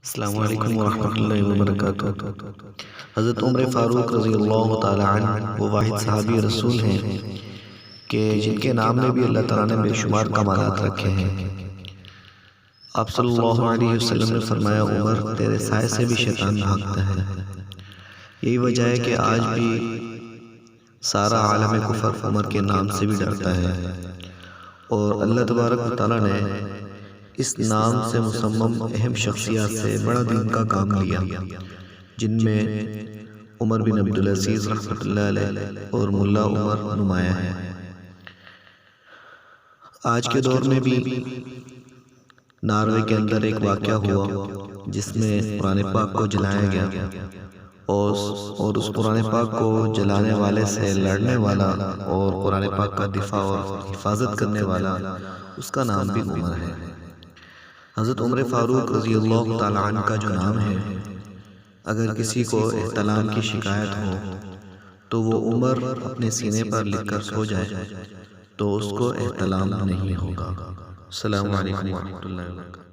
السلام علیکم ورحمۃ اللہ وبرکاتہ۔ حضرت عمر فاروق رضی اللہ تعالی عنہ وہ واحد صحابی رسول ہیں کہ جن کے نام میں بھی اللہ تعالیٰ نے بے شمار کمالات رکھے ہیں۔ آپ صلی اللہ علیہ وسلم نے فرمایا، عمر تیرے سائے سے بھی شیطان بھاگتا ہے۔ یہی وجہ ہے کہ آج بھی سارا عالم کفر عمر کے نام سے بھی ڈرتا ہے، اور اللہ تبارک و تعالیٰ نے اس نام سے مصمم اہم شخصیات سے بڑا دین کا کام لیا، جن میں عمر بن عبدالعزیز رحمۃ اللہ علیہ اور ملا عمر نمایاں ہیں۔ آج کے دور میں بھی ناروے کے اندر ایک واقعہ ہوا جس میں قرآن پاک کو جلایا گیا، اور اس قرآن پاک کو جلانے والے سے لڑنے والا اور قرآن پاک کا دفاع اور حفاظت کرنے والا، اس کا نام بھی عمر ہے۔ حضرت عمر فاروق رضی اللہ تعالیٰ عنہ کا جو نام ہے، اگر کسی کو احتلام کی شکایت ہو تو وہ عمر اپنے سینے پر لکھ کر سو جائے تو اس کو احتلام نہیں ہوگا۔ السلام علیکم ورحمۃ اللہ وبرکاتہ۔